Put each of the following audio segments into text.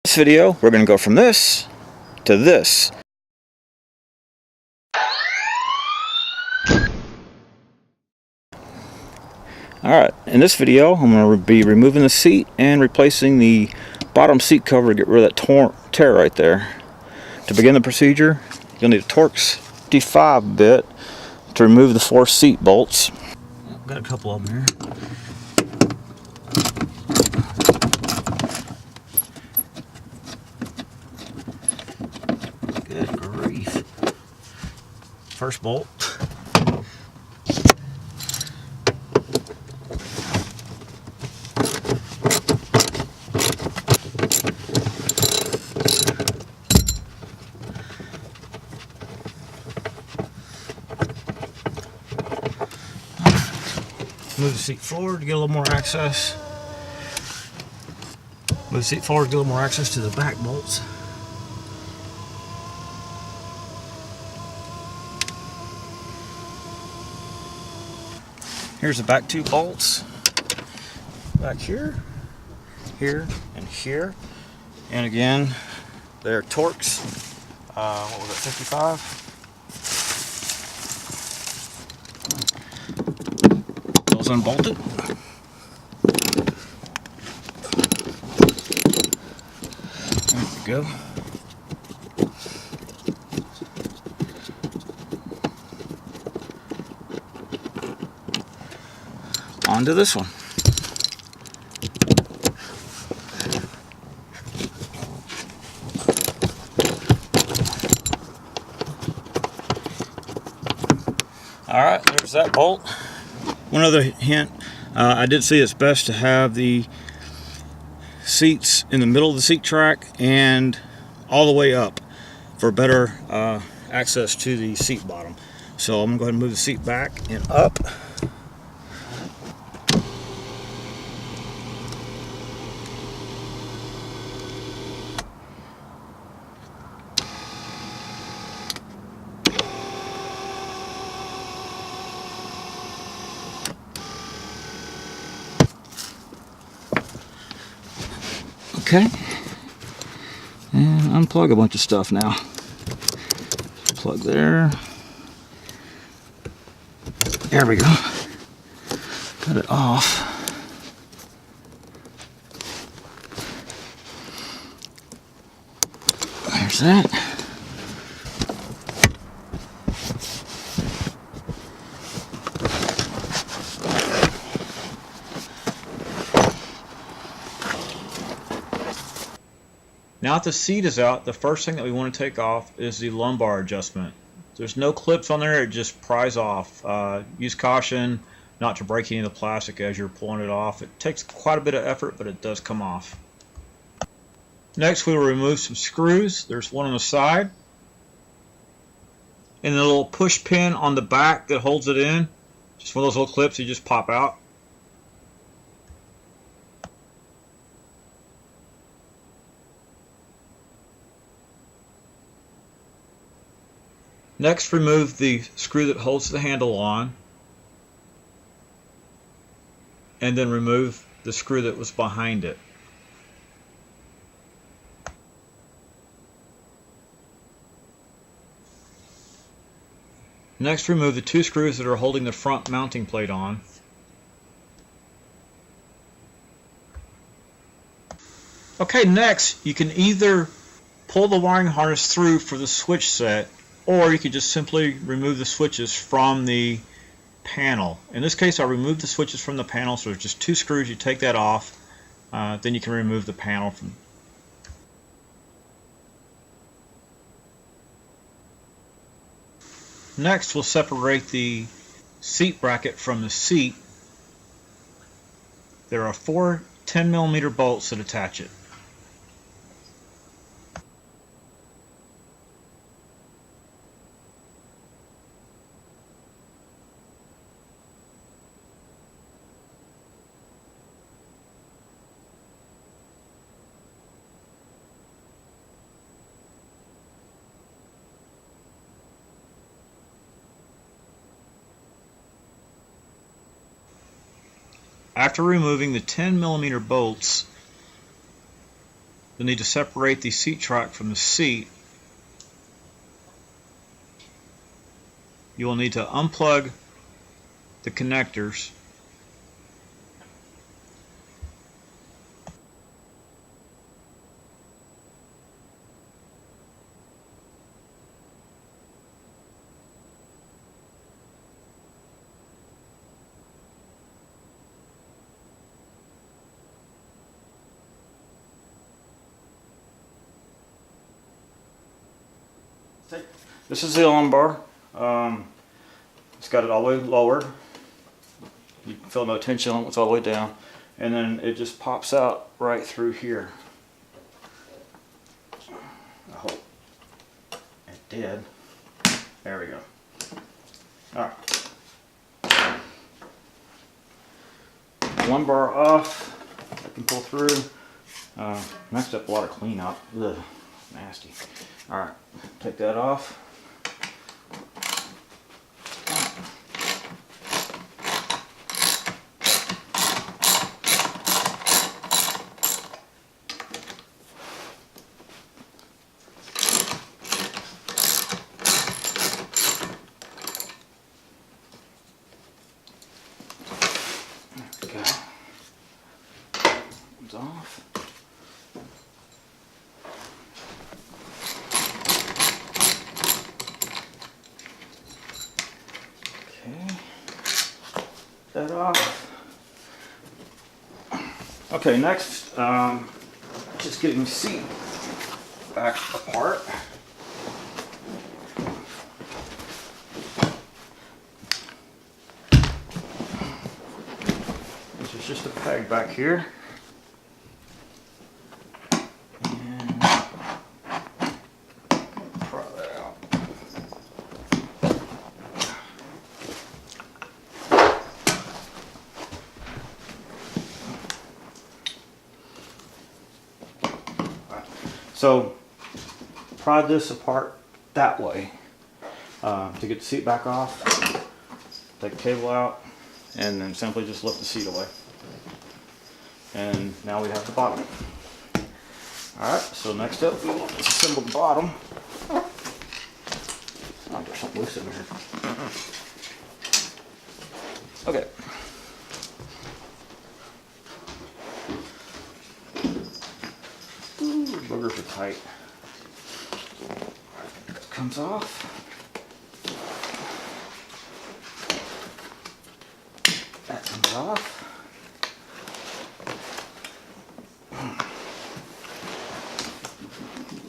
This video, we're going to go from this to this. Alright, in this video, I'm going to be removing the seat and replacing the bottom seat cover to get rid of that tear right there. To begin the procedure, you'll need a Torx 55 bit to remove the 4 seat bolts. I've got a couple of them here. Good grief. First bolt. Move the seat forward to get a little more access. Move the seat forward to get a little more access to the back bolts. Here's the back 2 bolts. Back here, here, and here. And again, they're Torx. What was it, 55? Those unbolted. There we go. On to this one. Alright, there's that bolt. One other hint, I did see it's best to have the seats in the middle of the seat track and all the way up for better access to the seat bottom. So I'm going to go ahead and move the seat back and up. Okay, and unplug a bunch of stuff now. Plug there. There we go. Cut it off. There's that. Now that the seat is out, the first thing that we want to take off is the lumbar adjustment. There's no clips on there, it just pries off. Use caution not to break any of the plastic as you're pulling it off. It takes quite a bit of effort, but it does come off. Next, we will remove some screws. There's one on the side, and the little push pin on the back that holds it in. Just one of those little clips you just pop out. Next, remove the screw that holds the handle on, and then remove the screw that was behind it. Next, remove the 2 screws that are holding the front mounting plate on. Okay, next you can either pull the wiring harness through for the switch set, or you can just simply remove the switches from the panel. In this case, I removed the switches from the panel, so there's just 2 screws. You take that off, then you can remove the panel from. Next, we'll separate the seat bracket from the seat. There are 4 10mm bolts that attach it. After removing the 10mm bolts, You'll need to separate the seat track from the seat. You will need to unplug the connectors. This is the lumbar. It's got it all the way lowered. You can feel no tension on it, it's all the way down. And then it just pops out right through here. I hope it did. There we go. Alright. Lumbar off. I can pull through. Next up, a lot of cleanup. Ugh, nasty. Alright, take that off. There we go. It's off. That off. Okay, next, just getting the seat back apart. This is just a peg back here. And pry that out. So, pry this apart that way to get the seat back off. Take the cable out, and then simply just lift the seat away. And now we have the bottom. Alright, so next up we want to assemble the bottom. Oh, there's something loose in here. Okay. Boogers are tight. That comes off. That comes off.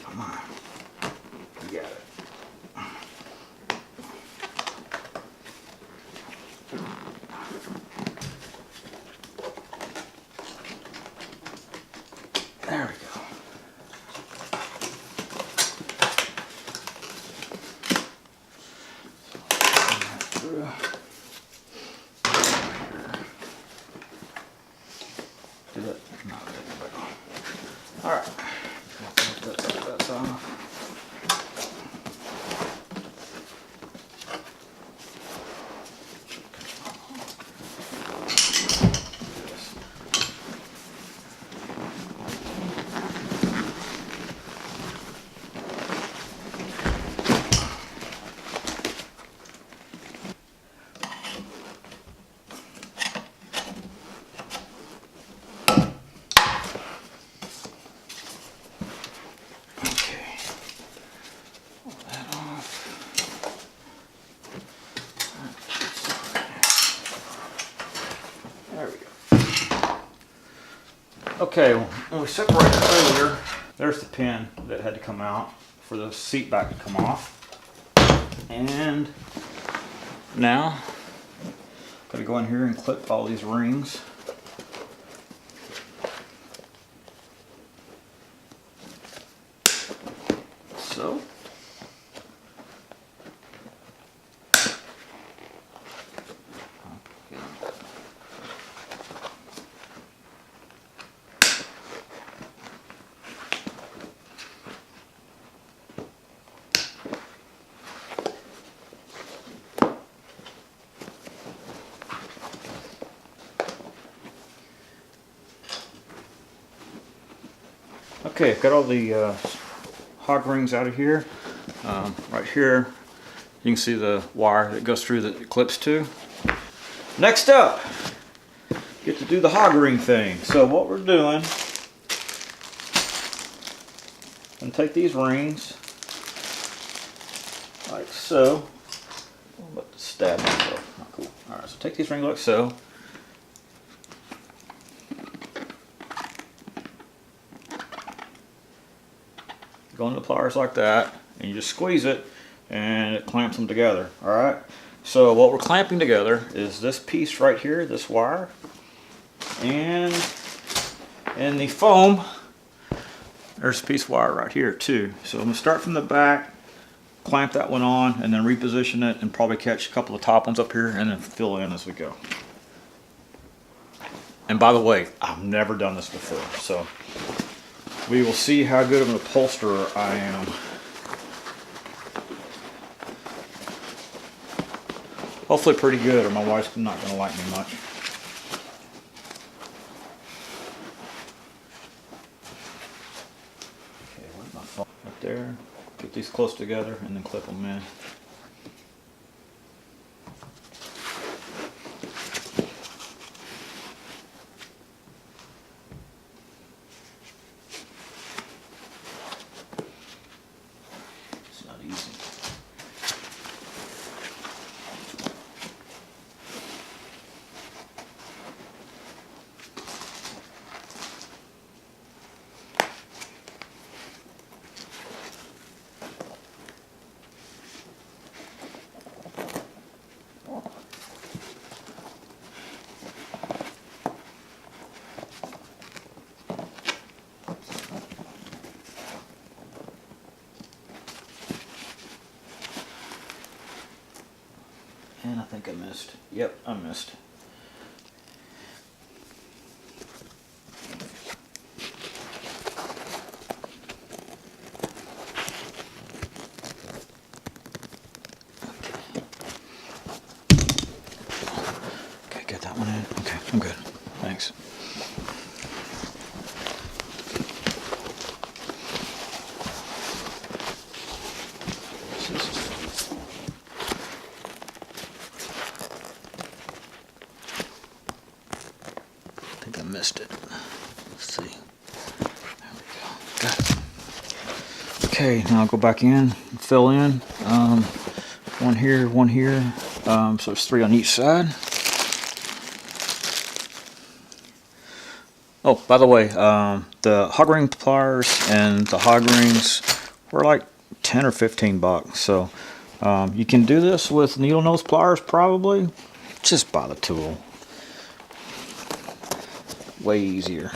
Come on. You got it. There we go. Do that. No, take it back on. All right. That's off. Okay, when we separated earlier, there's the pin that had to come out for the seat back to come off. And now, gotta go in here and clip all these rings. So. Okay, I've got all the hog rings out of here. Right here, you can see the wire that goes through that it clips to. Next up, get to do the hog ring thing. So what we're doing, I'm going to take these rings, like so. I'm about to stab myself. Not cool. Alright, so take these rings like so. Go into the pliers like that, and you just squeeze it, and it clamps them together. Alright? So what we're clamping together is this piece right here, this wire, and the foam. There's a piece of wire right here too. So I'm going to start from the back, clamp that one on, and then reposition it, and probably catch a couple of top ones up here, and then fill in as we go. And by the way, I've never done this before, so we will see how good of an upholsterer I am. Hopefully pretty good, or my wife's not going to like me much. Okay, where's my phone? Right there. Get these close together and then clip them in. It's not easy. And I think I missed. Yep, I missed. Okay, get that one in. Okay, I'm good. Thanks. I think I missed it. Let's see. There we go. Got it. Okay, now I'll go back in, fill in. One here, one here. So there's 3 on each side. Oh, by the way, the hog ring pliers and the hog rings were like 10 or 15 bucks. So you can do this with needle nose pliers probably. Just buy the tool. Way easier.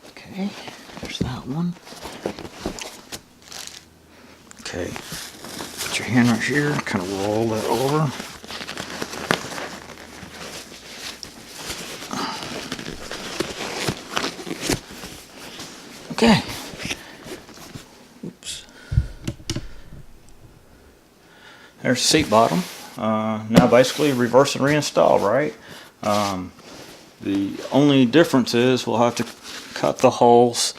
Okay, there's that one. Okay, put your hand right here, kind of roll that over. Okay. Oops. There's the seat bottom. Now basically reverse and reinstall, right? The only difference is we'll have to cut the holes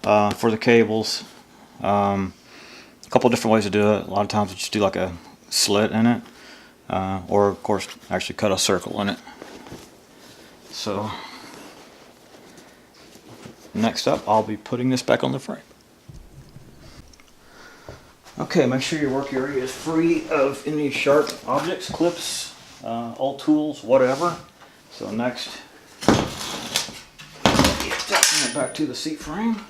for the cables. A couple different ways to do it. A lot of times we just do like a slit in it, or of course actually cut a circle in it. So next up, I'll be putting this back on the frame. Okay, make sure your work area is free of any sharp objects, clips, old tools, whatever. So next, attaching it back to the seat frame.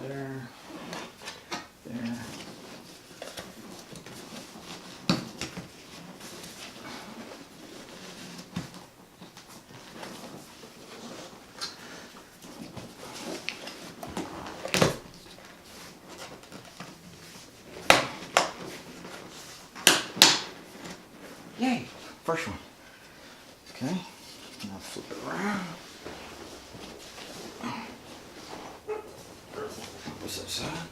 There, there. Yay, first one. Okay, now flip it around. Opposite side.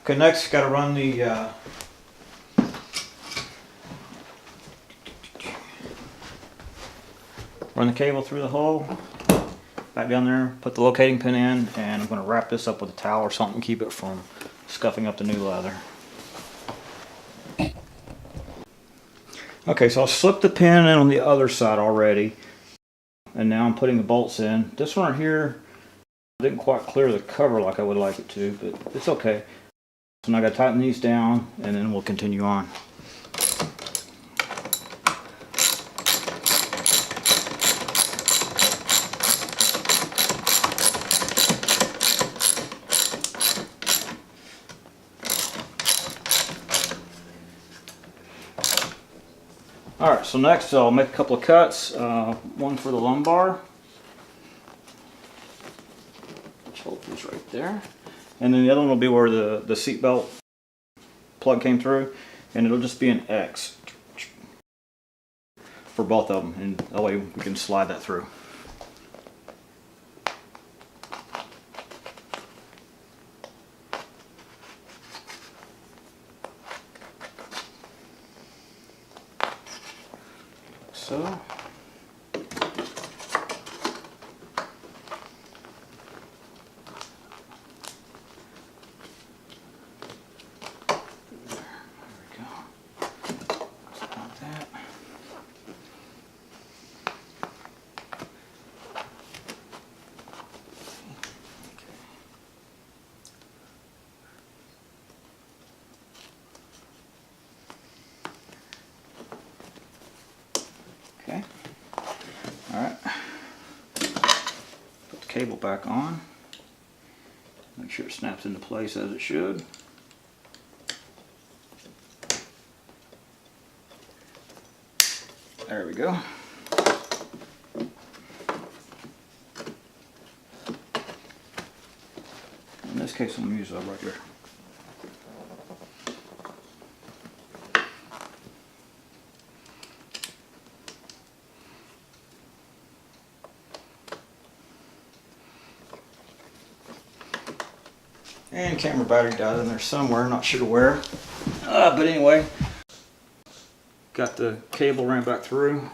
Okay, next got to run the cable through the hole, back down there, put the locating pin in, and I'm going to wrap this up with a towel or something, keep it from scuffing up the new leather. Okay, so I'll slip the pin in on the other side already, and now I'm putting the bolts in. This one right here didn't quite clear the cover like I would like it to, but it's okay. So now I got to tighten these down, and then we'll continue on. Alright, so next I'll make a couple of cuts, one for the lumbar, which hopefully is right there, and then the other one will be where the seat belt plug came through, and it'll just be an X for both of them, and that way we can slide that through. So, okay. Alright. Put the cable back on. Make sure it snaps into place as it should. There we go. In this case, I'm going to use that right here. And camera battery died in there somewhere, not sure where. But anyway, got the cable ran back through,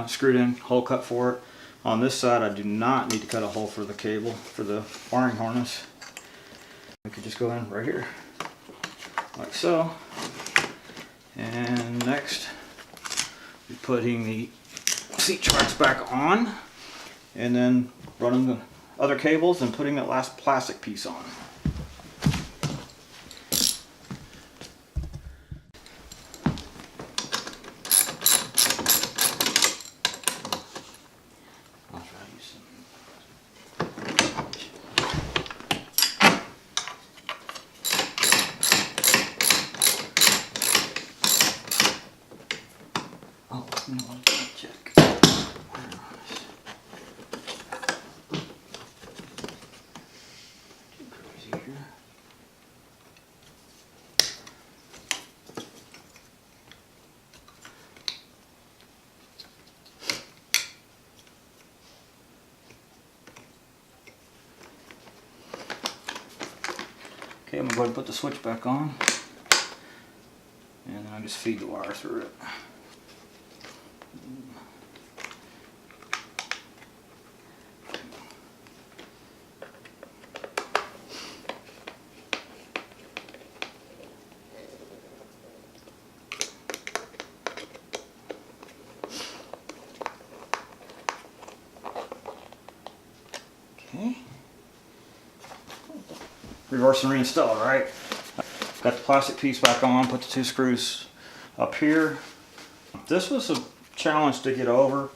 screwed in, hole cut for it. On this side, I do not need to cut a hole for the cable, for the wiring harness. I could just go in right here, like so. And next, we're putting the seat tracks back on, and then running the other cables and putting that last plastic piece on. Oh, you know what? Check. Okay, I'm going to go ahead and put the switch back on, and then I just feed the wire through it. Okay. Reverse and reinstall, right? Got the plastic piece back on, put the two screws up here. This was a challenge to get over.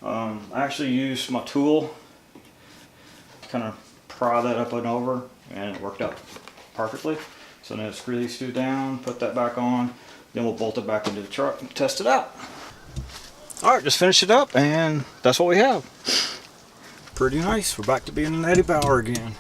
I actually used my tool to kind of pry that up and over, and it worked out perfectly. So now screw these two down, put that back on, then we'll bolt it back into the truck and test it out. Alright, just finished it up, and that's what we have. Pretty nice. We're back to being an Eddie Bauer again.